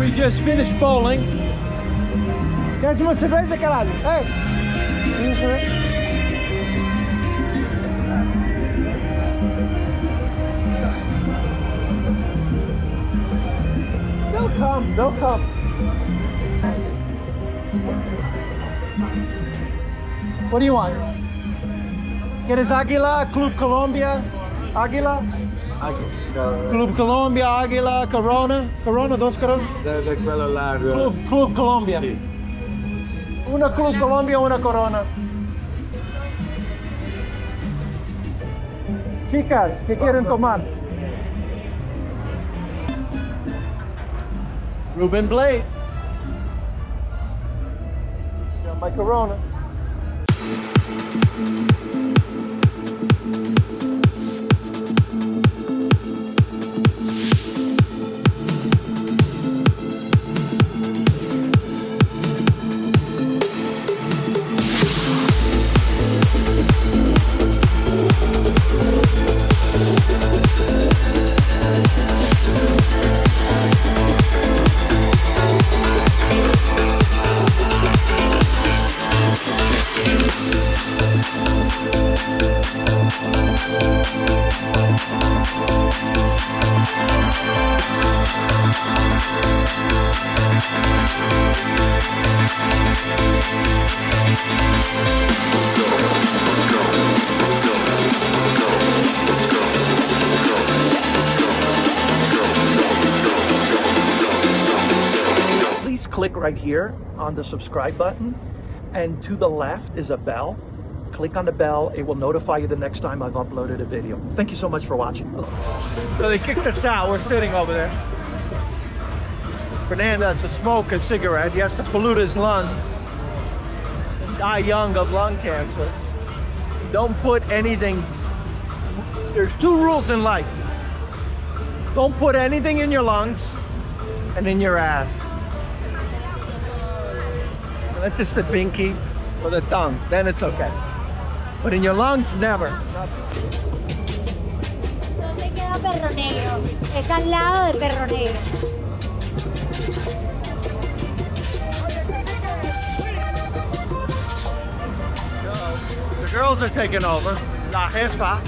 We just finished bowling. Queres uma cerveja, caralho? Hey! They'll come, they'll come. What do you want? ¿Quieres Águila, Club Colombia? Águila? Club Colombia, Águila, Corona. Corona, dos Corona. De quello largo. Club Colombia. Sì. Una Club Colombia, una Corona. Chicas, ¿qué quieren tomar? Ruben Blades. Got my Corona. Click right here on the subscribe button, and to the left is a bell. Click on the bell, it will notify you the next time I've uploaded a video. Thank you so much for watching. So they kicked us out. We're sitting over there. Fernando has to smoke a cigarette. He has to pollute his lungs. Die young of lung cancer. Don't put anything. There's two rules in life. Don't put anything in your lungs and in your ass. That's just the pinky or the tongue. Then it's okay. But in your lungs, never. ¿Dónde queda Perro Negro? Está al lado de Perro Negro. The girls are taking over. La Jefa.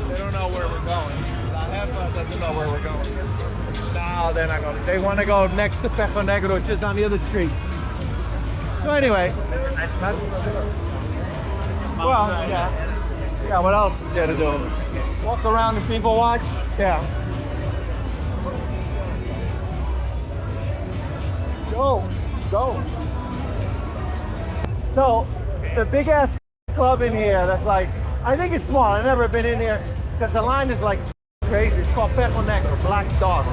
They don't know where we're going. La Jefa doesn't know where we're going. No, they're not going. They want to go next to Perro Negro, which is on the other street. So anyway, well, yeah. What else is there to do? Walk around and people watch. Yeah. Go. So the big ass club in here. That's like, I think it's small. I've never been in here because the line is like crazy. It's called Perro Negro, Black Dog.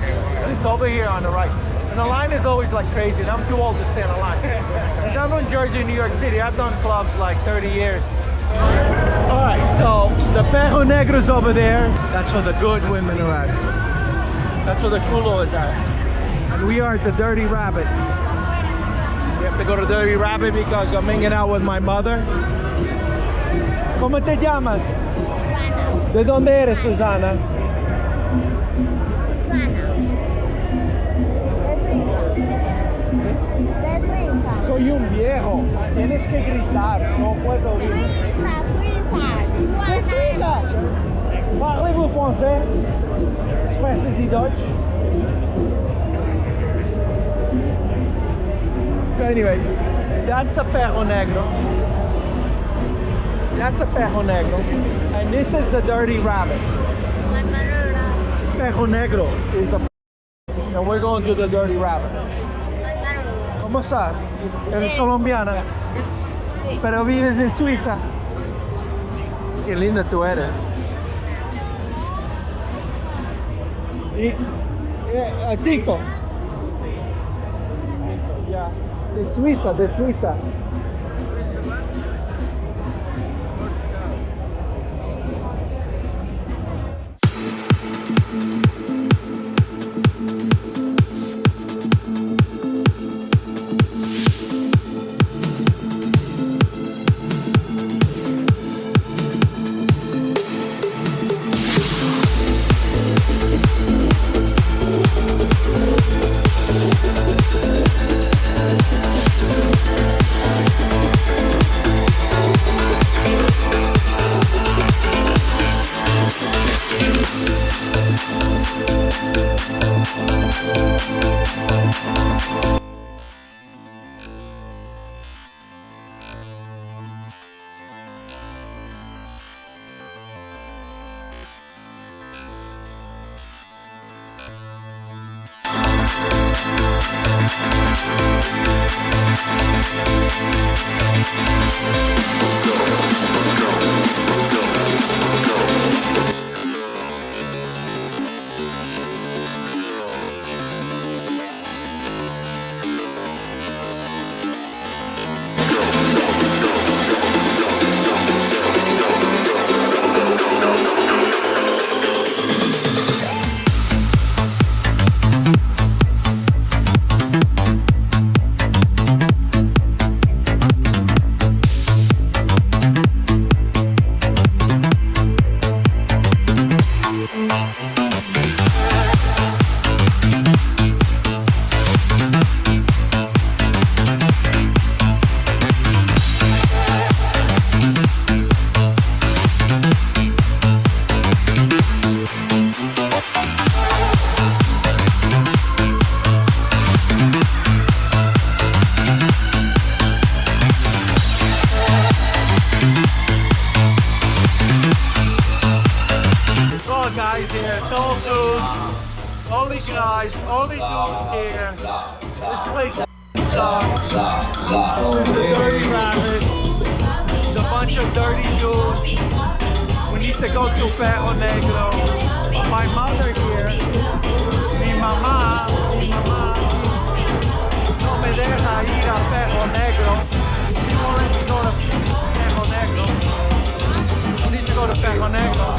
And it's over here on the right. And the line is always like crazy, and I'm too old to stand in line. Because I'm from Jersey, New York City. I've done clubs like 30 years. All right, so the Perro Negro's over there. That's where the good women are at. That's where the culo is at. And we are at the Dirty Rabbit. We have to go to Dirty Rabbit because I'm hanging out with my mother. ¿Cómo te llamas? Susana. ¿De dónde eres, Susana? Soy un viejo. Tienes que gritar. No puedo oír. ¿Qué Suiza? Parlez-vous français? Sprechen Sie Deutsch? So anyway, that's a Perro Negro. That's a Perro Negro. And this is the Dirty Rabbit. Perro Negro is a... And we're going to the Dirty Rabbit. ¿Cómo estás? Eres colombiana, pero vives en Suiza. Qué linda tú eres. Y, chico. Ya, de Suiza, de Suiza. no food, only guys, only dudes here. This place sucks. It's a dirty rabbit. It's a bunch of dirty dudes. We need to go to Perro Negro. My mother here, mi mamá, no me deja ir a Perro Negro. She won't let me go to Perro Negro. I need to go to Perro Negro.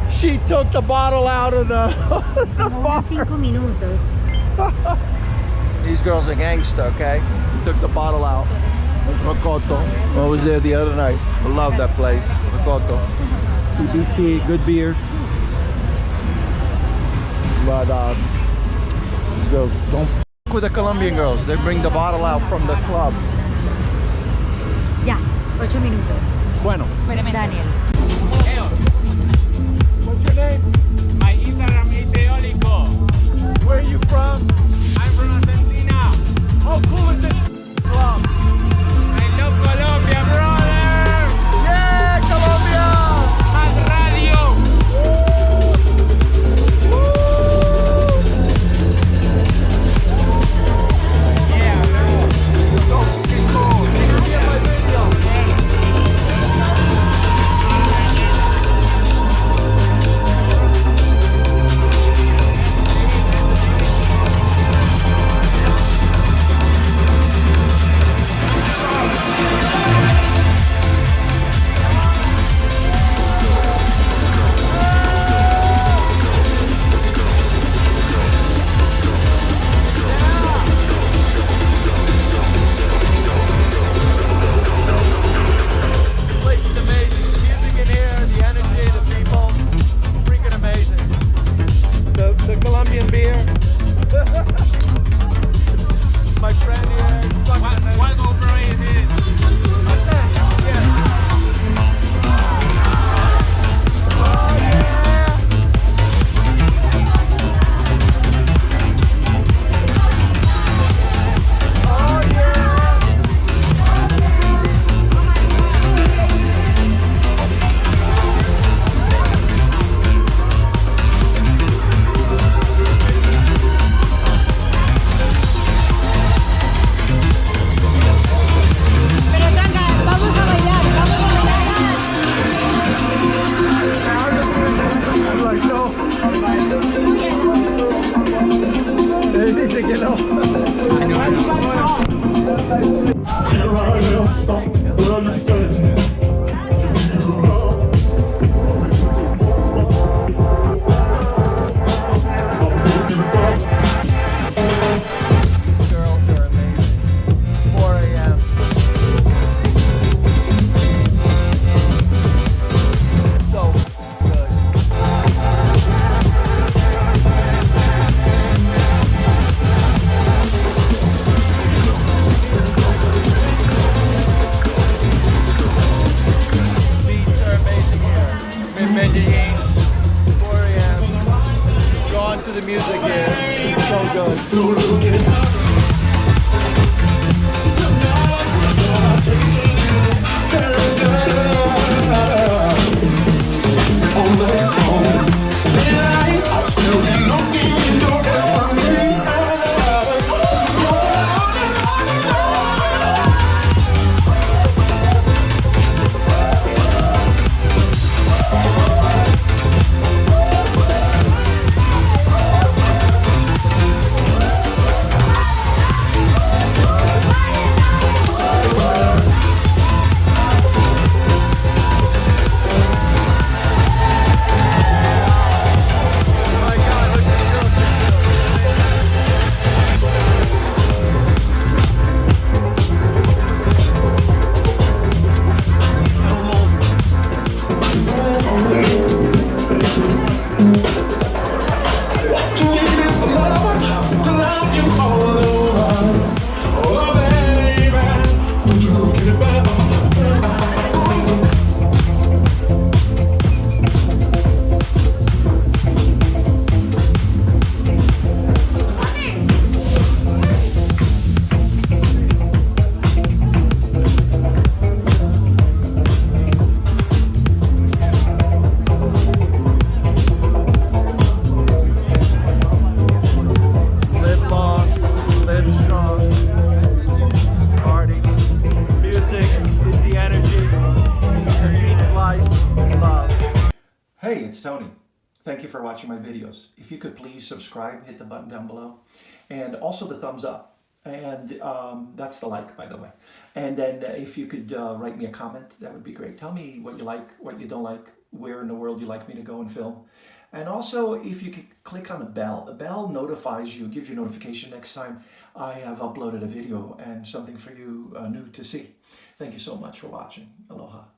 She took the bottle out of the bar. 5 minutos. These girls are gangster, okay? Took the bottle out. Rocoto. I was there the other night. I love that place. Rocoto. BBC, good beers. But these girls don't f with the Colombian girls. They bring the bottle out from the club. Ya, 8 minutos. Bueno. Daniel. What's your name? My Instagram is Eólico. Where are you from? I'm from Argentina. How cool is this club? I love Colombia, brother. Yeah, Colombia! Más radio. Yeah, bro. So fucking cool. Take a look at my video. Colombian beer. My friend here. What GoPro is it? Pero Tanga, vamos a bailar, vamos a bailar. Like, no. Él dice que no. Girls are amazing. 4 a.m. So good. Beats are amazing here. I'm in Medellin, 4 a.m. Drawn to the music here. It's so good. Live long, live strong. Party. Music is the energy. Keep life, love. Hey, it's Tony. Thank you for watching my videos. If you could please subscribe, hit the button down below, and also the thumbs up. And that's the like, by the way. And then if you could write me a comment, that would be great. Tell me what you like, what you don't like, where in the world you'd like me to go and film. And also, if you could click on the bell notifies you, gives you notification next time I have uploaded a video and something for you new to see. Thank you so much for watching. Aloha.